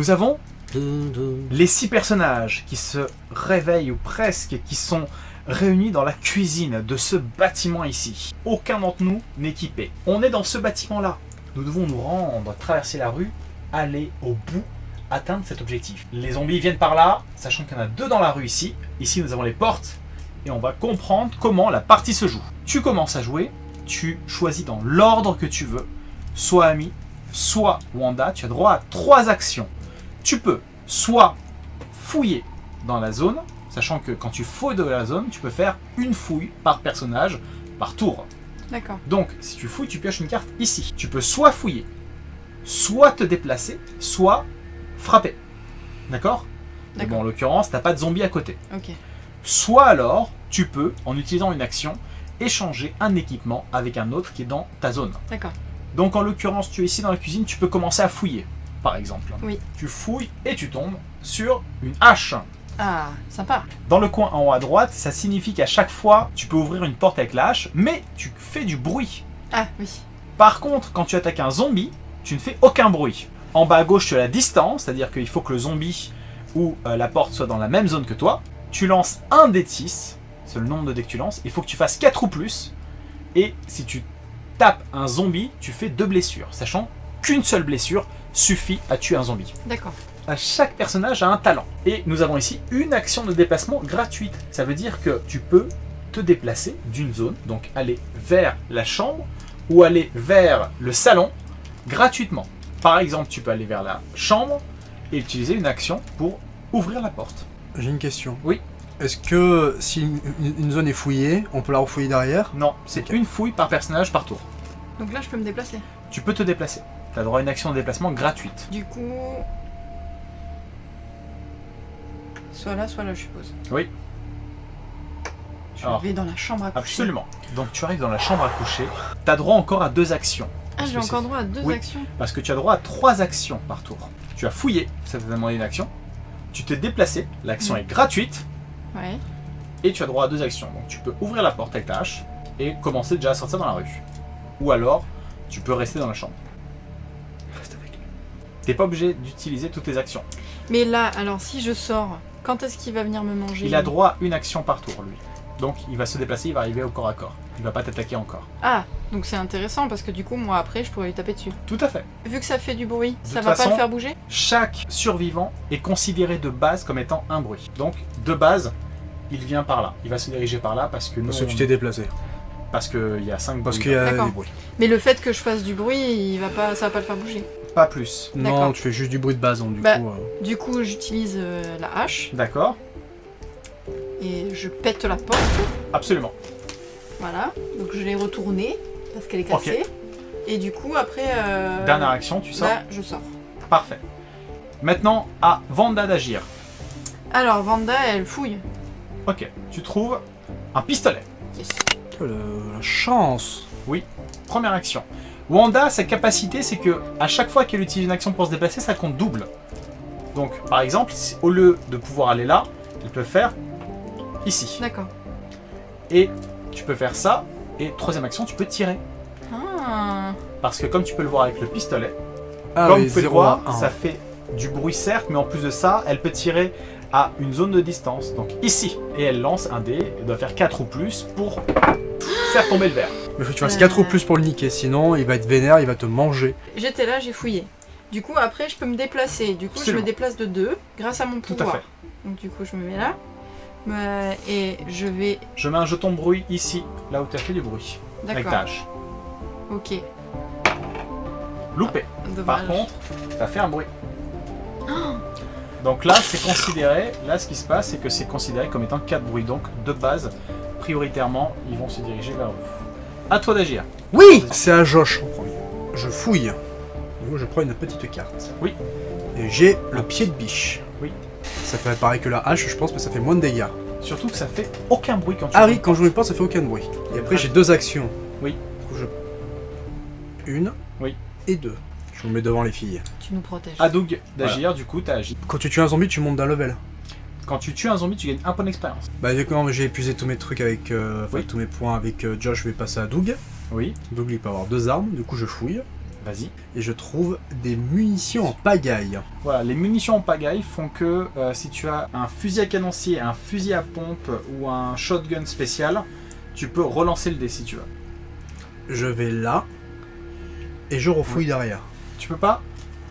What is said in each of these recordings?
Nous avons les 6 personnages qui se réveillent ou presque, qui sont réunis dans la cuisine de ce bâtiment ici. Aucun d'entre nous n'est équipé. On est dans ce bâtiment-là. Nous devons nous rendre, traverser la rue, aller au bout, atteindre cet objectif. Les zombies viennent par là, sachant qu'il y en a 2 dans la rue ici. Ici, nous avons les portes et on va comprendre comment la partie se joue. Tu commences à jouer, tu choisis dans l'ordre que tu veux, soit Amy, soit Wanda. Tu as droit à 3 actions. Tu peux soit fouiller dans la zone, sachant que quand tu fouilles dans la zone, tu peux faire une fouille par personnage, par tour. D'accord. Donc, si tu fouilles, tu pioches une carte ici. Tu peux soit fouiller, soit te déplacer, soit frapper. D'accord? Bon, en l'occurrence, tu n'as pas de zombie à côté. Ok. Soit alors, tu peux, en utilisant une action, échanger un équipement avec un autre qui est dans ta zone. D'accord. Donc, en l'occurrence, tu es ici dans la cuisine, tu peux commencer à fouiller. Par exemple, oui. Tu fouilles et tu tombes sur une hache. Ah, sympa. Dans le coin en haut à droite, ça signifie qu'à chaque fois, tu peux ouvrir une porte avec la hache, mais tu fais du bruit. Ah, oui. Par contre, quand tu attaques un zombie, tu ne fais aucun bruit. En bas à gauche, tu as la distance, c'est-à-dire qu'il faut que le zombie ou la porte soit dans la même zone que toi. Tu lances un dé de 6, c'est le nombre de dés que tu lances. Il faut que tu fasses 4 ou plus. Et si tu tapes un zombie, tu fais 2 blessures, sachant qu'une seule blessure suffit à tuer un zombie. D'accord. Chaque personnage a un talent. Et nous avons ici une action de déplacement gratuite. Ça veut dire que tu peux te déplacer d'une zone, donc aller vers la chambre ou aller vers le salon gratuitement. Par exemple, tu peux aller vers la chambre et utiliser une action pour ouvrir la porte. J'ai une question. Oui. Est-ce que si une zone est fouillée, on peut la refouiller derrière? Non, c'est une fouille par personnage par tour. Donc là, je peux me déplacer. Tu peux te déplacer. Tu as droit à une action de déplacement gratuite. Du coup... soit là, je suppose. Oui. Je vais dans la chambre à coucher. Absolument. Donc tu arrives dans la chambre à coucher. Tu as droit encore à 2 actions. Ah, j'ai encore droit à 2 actions? Parce que tu as droit à 3 actions par tour. Tu as fouillé, ça t'a demandé une action. Tu t'es déplacé, l'action est gratuite. Ouais. Et tu as droit à 2 actions. Donc tu peux ouvrir la porte avec ta hache et commencer déjà à sortir dans la rue. Ou alors, tu peux rester dans la chambre. T'es pas obligé d'utiliser toutes tes actions. Mais là, alors si je sors, quand est-ce qu'il va venir me manger? Il a droit à une action par tour, lui. Donc il va se déplacer, il va arriver au corps à corps. Il va pas t'attaquer encore. Ah, donc c'est intéressant parce que du coup, moi après, je pourrais lui taper dessus. Tout à fait. Vu que ça fait du bruit, ça toute va façon, pas le faire bouger? Chaque survivant est considéré de base comme étant un bruit. Donc de base, il vient par là. Il va se diriger par là parce que nous... Parce que tu t'es déplacé. Parce qu'il y a 5 bruits. Parce qu'il y a des bruits. Mais le fait que je fasse du bruit, ça va pas le faire bouger. Pas plus. Non, tu fais juste du bruit de base, donc du coup, j'utilise la hache. D'accord. Et je pète la porte. Absolument. Voilà. Donc je l'ai retournée parce qu'elle est cassée. Okay. Et du coup, après... dernière action, tu sors? Là, je sors. Parfait. Maintenant, à Wanda d'agir. Alors, Wanda, elle fouille. Ok. Tu trouves un pistolet. Yes. La chance. Oui. Première action. Wanda, sa capacité, c'est que à chaque fois qu'elle utilise une action pour se déplacer, ça compte double. Donc, par exemple, au lieu de pouvoir aller là, elle peut faire ici. D'accord. Et tu peux faire ça. Et troisième action, tu peux tirer. Ah. Parce que comme tu peux le voir avec le pistolet, comme vous pouvez le voir, ça fait du bruit certes, mais en plus de ça, elle peut tirer à une zone de distance. Donc ici. Et elle lance un dé. Elle doit faire 4 ou plus pour faire tomber le verre. Mais faut que tu fasses 4 ou plus pour le niquer, sinon il va être vénère, il va te manger. J'étais là, j'ai fouillé. Du coup, après, je peux me déplacer. Du coup, je me déplace de 2 grâce à mon pouvoir. Tout à fait. Donc du coup, je me mets là. Et je vais... Je mets un jeton de bruit ici, là où tu as fait du bruit. Avec ta hache. Ok. Loupé. Dommage. Par contre, ça fait un bruit. Donc là, c'est considéré... Là, ce qui se passe, c'est que c'est considéré comme étant 4 bruits. Donc, de base, prioritairement, ils vont se diriger vers vous. À toi d'agir. Oui, c'est à Josh en premier. Je fouille. Du coup, je prends une petite carte. Oui. Et j'ai le pied de biche. Oui. Ça fait pareil que la hache, je pense, mais ça fait moins de dégâts. Surtout que ça fait aucun bruit quand tu... Ah oui, quand je me porte, ça fait aucun bruit. Et après, j'ai 2 actions. Oui. Du coup, une. Oui. Et 2. Je me mets devant les filles. Tu nous protèges. À Doug d'agir, du coup, t'as agi. Quand tu tues un zombie, tu montes d'un level. Quand tu tues un zombie, tu gagnes un point d'expérience. Bah, quand j'ai épuisé tous mes trucs avec... tous mes points avec Josh, je vais passer à Doug. Oui. Doug, il peut avoir 2 armes, du coup, je fouille. Vas-y. Et je trouve des munitions en pagaille. Voilà, les munitions en pagaille font que si tu as un fusil à canoncier, un fusil à pompe ou un shotgun spécial, tu peux relancer le dé si tu veux. Je vais là. Et je refouille derrière. Tu peux pas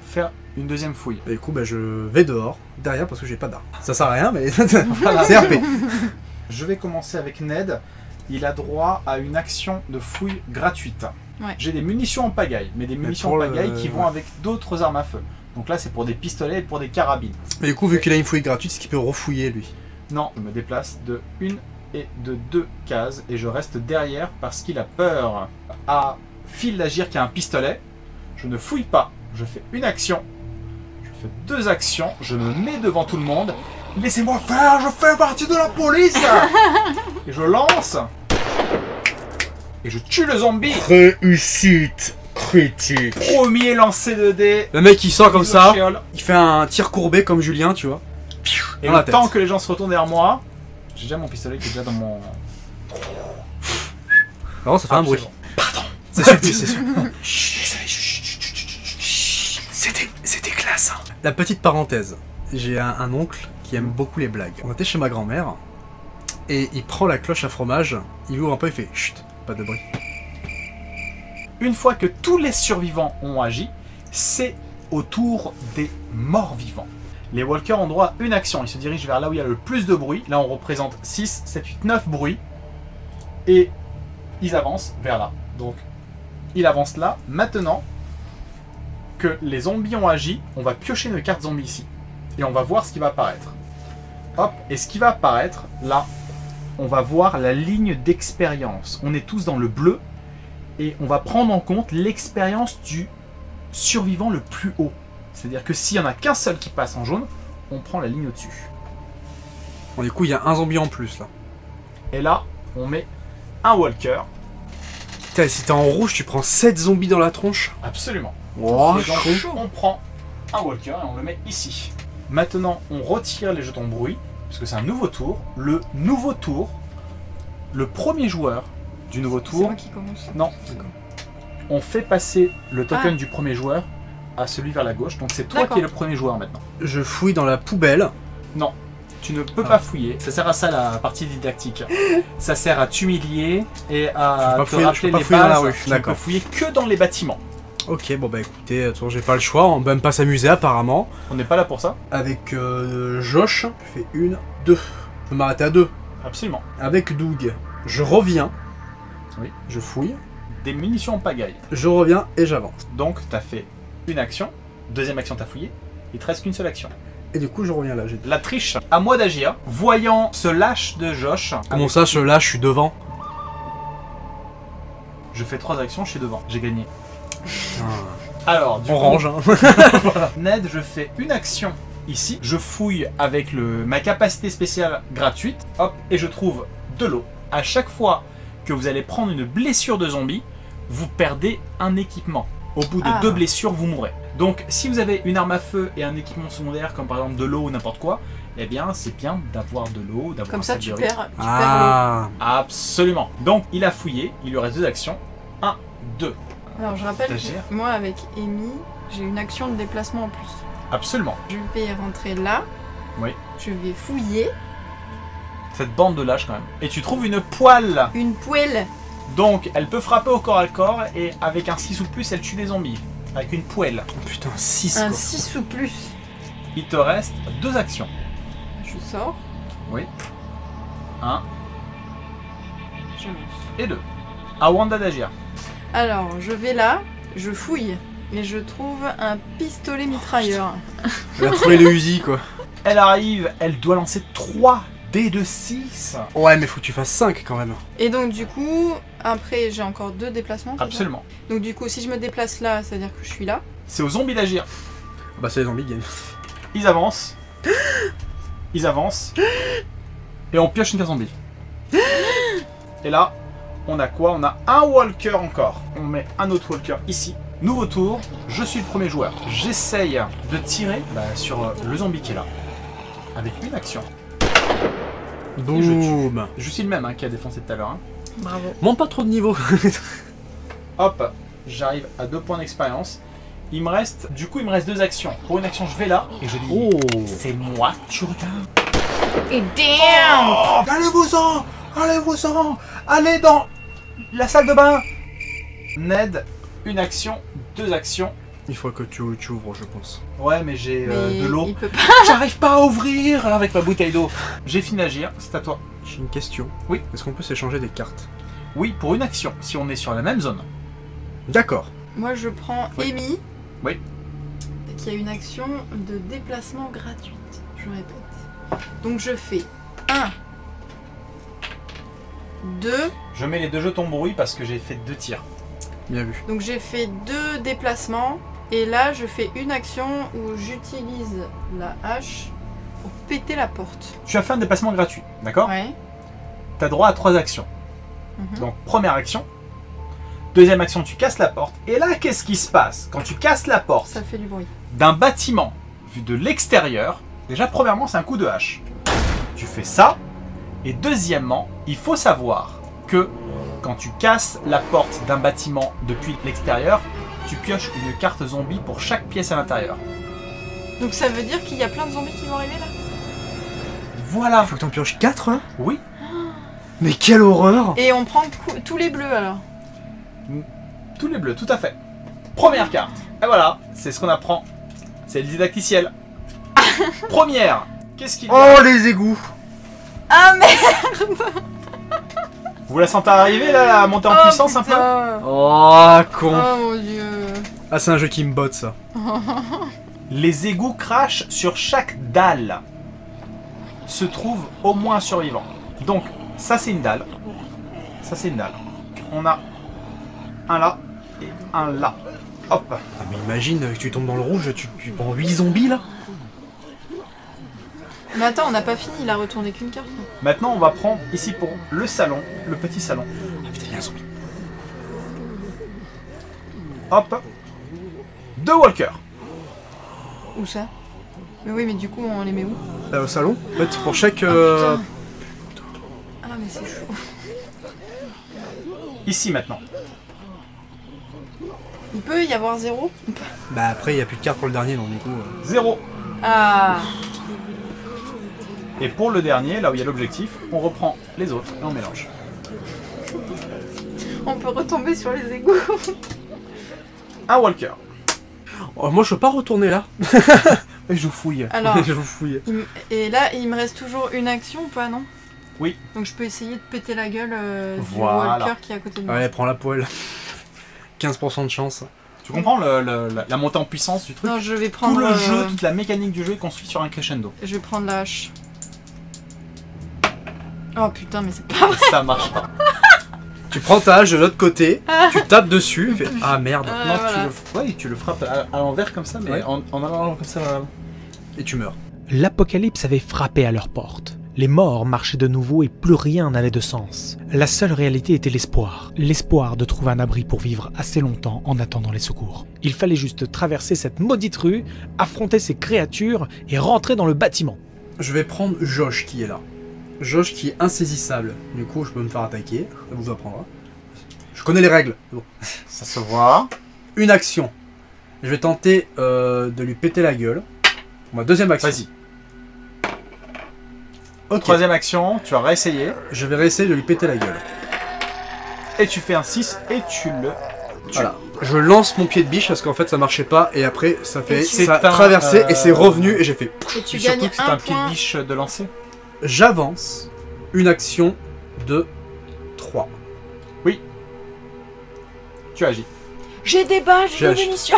faire une deuxième fouille. Et du coup, bah, je vais dehors, derrière, parce que j'ai pas d'arme. Ça sert à rien, mais c'est RP. Je vais commencer avec Ned. Il a droit à une action de fouille gratuite. Ouais. J'ai des munitions en pagaille, mais des munitions en pour pagaille le- qui vont avec d'autres armes à feu. Donc là, c'est pour des pistolets et pour des carabines. Mais du coup, vu qu'il a une fouille gratuite, c'est qu'il peut refouiller, lui. Non, je me déplace de 1 et de 2 cases et je reste derrière parce qu'il a peur. À Phil d'agir qui a un pistolet, je ne fouille pas. Je fais une action, je fais 2 actions, je me mets devant tout le monde. Laissez-moi faire, je fais partie de la police. Et je lance. Et je tue le zombie. Réussite critique. Premier lancer de dés. Le mec, il sort comme ça, Chéole. il fait un tir courbé comme Julien, tu vois. Et Dans la le tête. temps que les gens se retournent vers moi, j'ai déjà mon pistolet qui est déjà dans mon... Alors, ça fait un bruit. Absolument. Pardon. C'est subtil, c'est sûr. C'était classe. Hein. La petite parenthèse. J'ai un oncle qui aime beaucoup les blagues. On était chez ma grand-mère, et il prend la cloche à fromage, il ouvre un peu, il fait chut, pas de bruit. Une fois que tous les survivants ont agi, c'est au tour des morts vivants. Les walkers ont droit à une action. Ils se dirigent vers là où il y a le plus de bruit. Là, on représente 6, 7, 8, 9 bruits. Et ils avancent vers là. Donc, ils avancent là. Maintenant que les zombies ont agi, on va piocher nos cartes zombies ici. Et on va voir ce qui va apparaître. Hop, et ce qui va apparaître, là, on va voir la ligne d'expérience. On est tous dans le bleu. Et on va prendre en compte l'expérience du survivant le plus haut. C'est-à-dire que s'il n'y en a qu'un seul qui passe en jaune, on prend la ligne au-dessus. Bon, du coup, il y a un zombie en plus là. Et là, on met un walker. Putain, si t'es en rouge, tu prends 7 zombies dans la tronche. Absolument. Oh, Et donc, chaud. on prend un walker et on le met ici. Maintenant, on retire les jetons bruit, puisque c'est un nouveau tour. Le nouveau tour, le premier joueur du nouveau C'est tour, moi qui commence. non, on fait passer le token du premier joueur à celui vers la gauche. Donc c'est toi D'accord. qui es le premier joueur maintenant. Je fouille dans la poubelle. Non, tu ne peux pas fouiller. Ça sert à ça la partie didactique. Ça sert à t'humilier et à Je peux pas te fouiller- je rappeler peux pas les fouiller dans la bases. rue, Tu ne peux d'accord. fouiller que dans les bâtiments. Ok, bon bah écoutez, de toute façon, j'ai pas le choix, on va même pas s'amuser apparemment. On n'est pas là pour ça. Avec Josh, je fais 1, 2. Je peux m'arrêter à 2. Absolument. Avec Doug, je reviens. Oui. Je fouille. Des munitions en pagaille. Je reviens et j'avance. Donc tu as fait une action. Deuxième action, tu as fouillé. Il te reste qu'une seule action. Et du coup, je reviens là. J'ai... La triche. À moi d'agir. Voyant ce lâche de Josh. Comment ça, là, je suis devant? Je fais 3 actions, je suis devant. J'ai gagné. Putain. Alors, du On coup, range, hein. Ned, je fais une action ici. Je fouille avec ma capacité spéciale gratuite. Hop, et je trouve de l'eau. À chaque fois que vous allez prendre une blessure de zombie, vous perdez un équipement. Au bout de Ah. 2 blessures, vous mourrez. Donc, si vous avez une arme à feu et un équipement secondaire, comme par exemple de l'eau ou n'importe quoi, eh bien, c'est bien d'avoir de l'eau, d'avoir Comme un ça, sac tu de riz. perds, Ah. Absolument. Donc, il a fouillé. Il lui reste 2 actions. 1, 2. l'eau. Alors, je rappelle T'agir. que moi, avec Amy, j'ai une action de déplacement en plus. Absolument. Je vais rentrer là. Oui. Je vais fouiller. Cette bande de lâche quand même. Et tu trouves une poêle. Une poêle. Donc, elle peut frapper au corps à corps et avec un 6 ou plus, elle tue des zombies. Avec une poêle. Oh, putain, 6 Un quoi. 6 ou plus. Il te reste 2 actions. Je sors. Oui. 1 Je lance. et 2. À Wanda d'agir. Alors, je vais là. Je fouille. Et je trouve un pistolet mitrailleur. Elle a trouvé le Uzi quoi. Elle arrive, elle doit lancer 3 dés de 6. Ouais, mais faut que tu fasses 5 quand même. Et donc, du coup, après, j'ai encore 2 déplacements. c'est ça Absolument. Donc, du coup, si je me déplace là, c'est-à-dire que je suis là. C'est aux zombies d'agir. Bah, c'est les zombies qui gagnent. Ils avancent. Ils avancent. Et on pioche une carte zombie. Et là, on a quoi? On a un walker encore. On met un autre walker ici. Nouveau tour, je suis le premier joueur. J'essaye de tirer sur le zombie qui est là. Avec une action. Boum. Je suis le même qui a défoncé tout à l'heure. Bravo. Monte pas trop de niveau. Hop, J'arrive à 2 points d'expérience. Il me reste 2 actions. Pour une action, je vais là et je dis Oh. c'est moi que tu regardes. Et damn! Oh, allez-vous-en! Allez-vous-en! Allez dans la salle de bain! Ned, une action, 2 actions. Il faut que tu ouvres, je pense. Ouais, mais j'ai Mais de l'eau. il peut pas. J'arrive pas à ouvrir avec ma bouteille d'eau. J'ai fini d'agir, c'est à toi. J'ai une question. Oui. Est-ce qu'on peut s'échanger des cartes? Oui, pour une action, si on est sur la même zone. D'accord. Moi, je prends Oui. Amy. Oui. Qui a une action de déplacement gratuite. Je répète. Donc, je fais 1, 2. Je mets les 2 jetons bruit parce que j'ai fait 2 tirs. Bien vu. Donc, j'ai fait 2 déplacements. Et là, je fais une action où j'utilise la hache pour péter la porte. Tu as fait un déplacement gratuit, d'accord? Ouais. Tu as droit à 3 actions. Mhm. Donc, première action. Deuxième action, tu casses la porte. Et là, qu'est-ce qui se passe? Quand tu casses la porte Ça fait du bruit. d'un bâtiment vu de l'extérieur, déjà, premièrement, c'est un coup de hache. Tu fais ça. Et deuxièmement, il faut savoir que quand tu casses la porte d'un bâtiment depuis l'extérieur, tu pioches une carte zombie pour chaque pièce à l'intérieur. Donc, ça veut dire qu'il y a plein de zombies qui vont arriver là? Voilà. Faut que t'en pioches 4 hein? Oui. Mais quelle horreur! Et on prend tous les bleus alors. Tous les bleus, tout à fait. Première carte. Et voilà, c'est ce qu'on apprend. C'est le didacticiel. Première. Qu'est-ce qu'il y a? Oh les égouts! Ah merde! Vous la sentez arriver là, la montée en puissance un peu? Oh con! Oh mon dieu! Ah c'est un jeu qui me botte ça. Les égouts crachent sur chaque dalle. Se trouve au moins un survivant. Donc, ça c'est une dalle. Ça c'est une dalle. On a un là et un là. Hop. Ah mais imagine que tu tombes dans le rouge, tu prends 8 zombies là? Mais attends, on n'a pas fini, il a retourné qu'une carte. non? Maintenant, on va prendre ici pour le salon, le petit salon. Ah putain, il y a un zombie. Hop. 2 walkers. Où ça? Mais oui, mais du coup, on les met où? Au salon? En fait, pour chaque... Putain. Ah, mais c'est chaud. Ici maintenant. Il peut y avoir 0? Bah après, il n'y a plus de cartes pour le dernier, donc du coup... 0. Ah! Et pour le dernier, là où il y a l'objectif, on reprend les autres et on mélange. On peut retomber sur les égouts. Un walker. Oh, moi je peux pas retourner là. Et je fouille. Alors, Je vous fouille. et là, il me reste toujours une action ou pas, non? Oui. Donc je peux essayer de péter la gueule Voilà. du walker qui est à côté de moi. Allez, prends la poêle. 15% de chance. Tu comprends la montée en puissance du truc? Non, je vais Tout prendre... le jeu, toute la mécanique du jeu est construite sur un crescendo. Je vais prendre la hache. Oh putain, mais c'est pas vrai. Ça marche pas. Tu prends ta hache de l'autre côté, tu tapes dessus, fais... Ah merde. Non, voilà. tu le frappes à l'envers comme ça, mais Ouais. en allant comme ça. Et tu meurs. L'apocalypse avait frappé à leur porte. Les morts marchaient de nouveau et plus rien n'avait de sens. La seule réalité était l'espoir. L'espoir de trouver un abri pour vivre assez longtemps en attendant les secours. Il fallait juste traverser cette maudite rue, affronter ces créatures et rentrer dans le bâtiment. Je vais prendre Josh qui est là. Josh qui est insaisissable. Du coup, je peux me faire attaquer. Ça vous apprendra. Je connais les règles. Bon. Ça se voit. Une action. Je vais tenter de lui péter la gueule. Ma deuxième action. Vas-y. Ok. Troisième action, tu vas réessayer. Je vais réessayer de lui péter la gueule. Et tu fais un 6 et tu le tues. Voilà. Je lance mon pied de biche parce qu'en fait ça marchait pas et après ça fait Et tu- ça a C'est un, traversé et c'est revenu et j'ai fait. Et tu Et surtout gagnes que c'est un un pied de point. biche de lancer. J'avance une action de 3. Tu agis. J'ai des balles, J'ai j'ai des agi. munitions.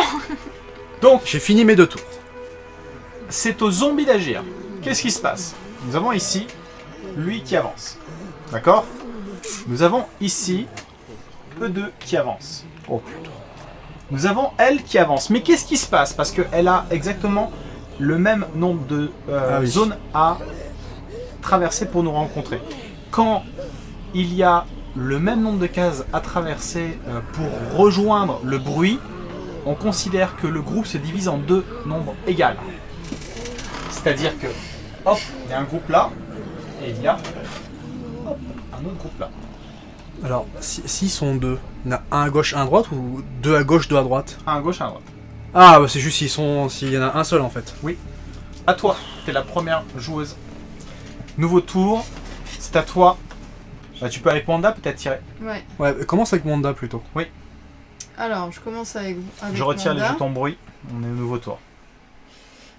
Donc, J'ai fini mes 2 tours. c'est aux zombies d'agir. Qu'est-ce qui se passe? Nous avons ici lui qui avance. D'accord? Nous avons ici eux deux qui avancent. Oh putain. Nous avons elle qui avance. Mais qu'est-ce qui se passe? Parce qu'elle a exactement le même nombre de Ah oui. zones à traverser pour nous rencontrer. Quand il y a le même nombre de cases à traverser pour rejoindre le bruit, on considère que le groupe se divise en 2 nombres égaux. C'est-à-dire que, hop, il y a un groupe là, et il y a hop, un autre groupe là. Alors, s'ils sont deux, il y en a un à gauche, un à droite ou deux à gauche, deux à droite? Un à gauche, un à droite. Ah, bah c'est juste s'il y en a un seul en fait. À toi, t'es la première joueuse. Nouveau tour, c'est à toi. Bah, tu peux avec Wanda peut-être tirer. Ouais. Ouais, commence avec Wanda plutôt. Alors, je commence avec Je retire Wanda, les jetons bruit, on est au nouveau tour.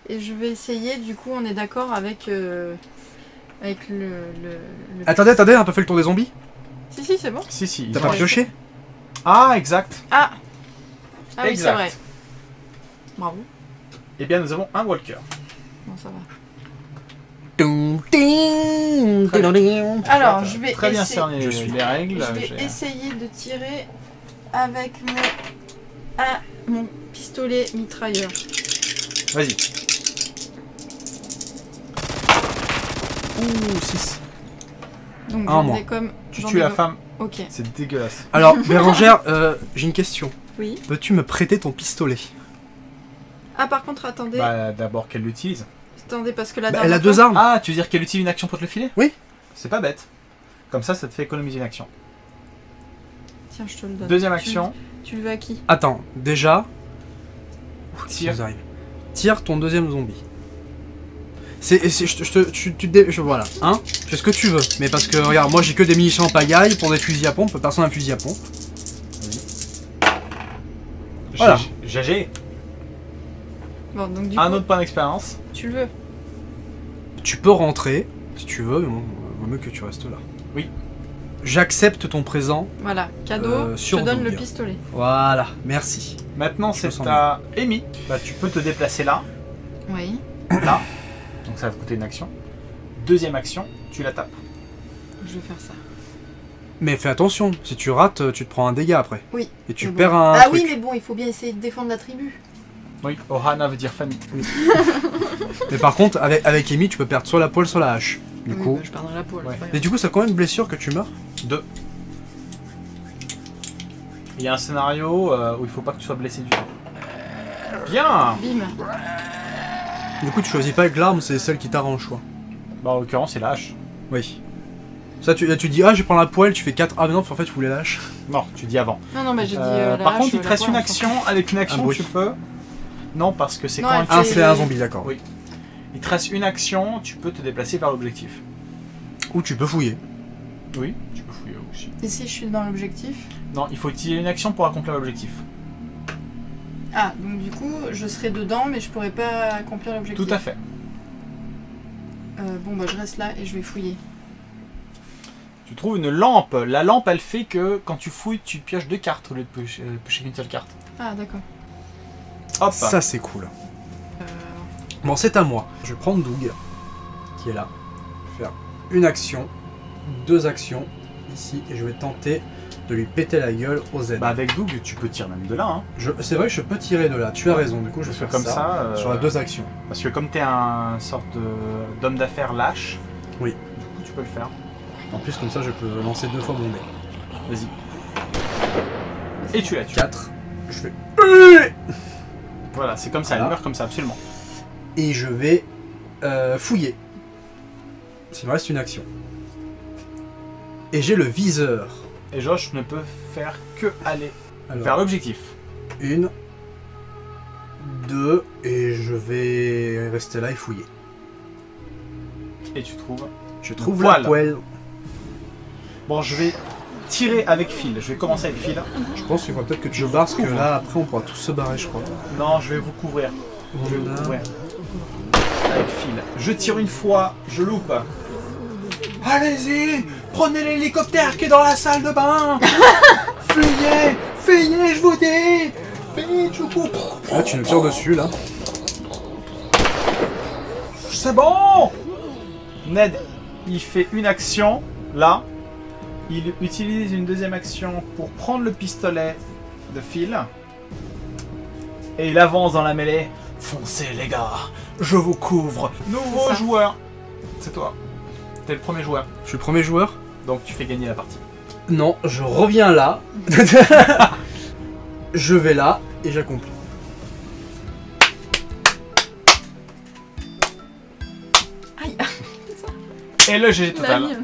et je vais essayer, du coup, on est d'accord avec le... Attendez, on a pas fait le tour des zombies? Si, c'est bon. Si, si. T'as ils pas ont- pioché? Ah, exact. Ah oui, c'est Exact. vrai. Bravo. Eh bien, nous avons un walker. Bon, ça va. Alors, Alors, je vais Très bien essayer... cerné Je suis. les règles. Je vais j'ai- essayer de tirer avec mon pistolet mitrailleur. Vas-y. Ouh, 6. Donc Un j'en moins. ai comme... Tu j'en tues ai la comme- femme, Ok. c'est dégueulasse. Alors, Bérangère, j'ai une question. Oui. Peux-tu me prêter ton pistolet? Ah, par contre, attendez. Bah, d'abord qu'elle l'utilise. Attendez, parce que la Bah, dernière elle a deux fois- armes. Ah, tu veux dire qu'elle utilise une action pour te le filer? Oui. C'est pas bête. Comme ça te fait économiser une action. Tiens, je te le donne. Deuxième action, Tu le veux à qui? Attends, déjà, tire. ça arrive. Tire ton deuxième zombie. Voilà, hein, tu fais ce que tu veux, mais parce que regarde, moi j'ai que des munitions en pagaille pour des fusils à pompe, personne n'a un fusil à pompe. Voilà. GG. Bon, donc du Un coup, autre point d'expérience. tu le veux. Tu peux rentrer si tu veux, mais bon, vaut mieux que tu restes là. Oui. J'accepte ton présent. Voilà, cadeau, je sur te donne Doug. le pistolet. Voilà, merci. Maintenant, Je c'est me sens à Amy. Bah, tu peux te déplacer là, Oui. là. Donc ça va te coûter une action. Deuxième action, tu la tapes. Je vais faire ça. Mais fais attention, si tu rates, tu te prends un dégât après. Oui. Et tu Mais bon. perds un Ah truc. oui, mais bon, il faut bien essayer de défendre la tribu. Oui, Ohana veut dire famille. Mais par contre, avec Amy, tu peux perdre soit la poêle, soit la hache. Du Oui, coup. bah, je perdrai la poêle. Ouais. c'est pas Et grave. du coup, ça a combien de blessures que tu meurs? 2. Il y a un scénario où il faut pas que tu sois blessé du tout. Bien. Bim. Du coup, tu choisis pas avec l'arme, c'est celle qui t'arrange, quoi. Bah, en l'occurrence, c'est la hache. Oui. Ça, tu dis, ah, je prends la poêle, tu fais 4. Ah, mais non, en fait, je voulais la hache. Non, tu dis avant. Non, mais j'ai dit. la Par hache, contre, il te la reste poêle, une on action. s'en fout. Avec une action, bruit. tu peux. Non, parce que c'est Non, quand elle elle Ah, fait- c'est un zombie, d'accord. Oui. Il te reste une action, tu peux te déplacer vers l'objectif. Ou tu peux fouiller. Oui, tu peux fouiller aussi. Et si je suis dans l'objectif? Non, il faut utiliser une action pour accomplir l'objectif. Ah, donc du coup, je serai dedans, mais je pourrais pas accomplir l'objectif. Tout à fait. Bon, bah, je reste là et je vais fouiller. Tu trouves une lampe. La lampe, elle fait que quand tu fouilles, tu pioches 2 cartes au lieu de piocher qu'une seule carte. Ah, d'accord. Hop. Ça, c'est cool. Euh, Bon, c'est à moi. Je vais prendre Doug, qui est là. Je vais faire une action, 2 actions, ici, et je vais tenter de lui péter la gueule au Z. Bah, avec Doug, tu peux tirer même de là. Hein. C'est vrai que je peux tirer de là, tu as raison, du coup je vais Parce que faire comme ça. sur la 2 actions. Parce que comme t'es un sorte d'homme d'affaires lâche. Oui. Du coup, tu peux le faire. En plus, comme ça, je peux lancer 2 fois mon dé. Vas-y. Et tu la tues. 4, je fais... Voilà, c'est comme ça. Voilà. Elle meurt comme ça, absolument. Et je vais fouiller. Il me reste une action. Et j'ai le viseur. Et Josh ne peut faire que aller Alors, vers l'objectif. 1, 2, et je vais rester là et fouiller. Et tu trouves. Je trouve poêle. la poêle. Bon, je vais tirer avec fil. Je vais commencer avec fil. Je pense qu'il faut peut-être que tu barres, parce que couvre. là, après, on pourra tous se barrer, je crois. Non, je vais vous couvrir. Je vais vous Voilà. couvrir. Avec fil. Je tire une fois, je loupe. Allez-y, prenez l'hélicoptère qui est dans la salle de bain. Fuyez, fuyez, je vous dis. Vite, je coupe. Là, tu nous tires dessus, là. C'est bon. Ned, il fait une action, là. Il utilise une deuxième action pour prendre le pistolet de Phil. Et il avance dans la mêlée. Foncez les gars, je vous couvre. Nouveau ça. joueur. C'est toi. T'es le premier joueur. Je suis le premier joueur. Donc tu fais gagner la partie. Non, je reviens là. Je vais là et j'accomplis. Aïe. Et le GG La total. mienne.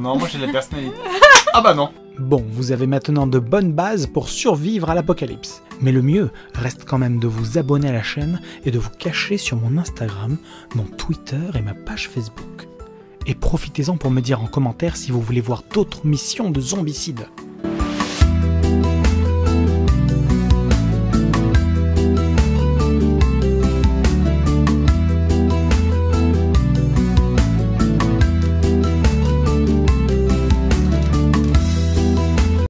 Non, moi j'ai la personnalité. Ah bah non. Bon, vous avez maintenant de bonnes bases pour survivre à l'apocalypse. Mais le mieux reste quand même de vous abonner à la chaîne et de vous cacher sur mon Instagram, mon Twitter et ma page Facebook. Et profitez-en pour me dire en commentaire si vous voulez voir d'autres missions de zombicides.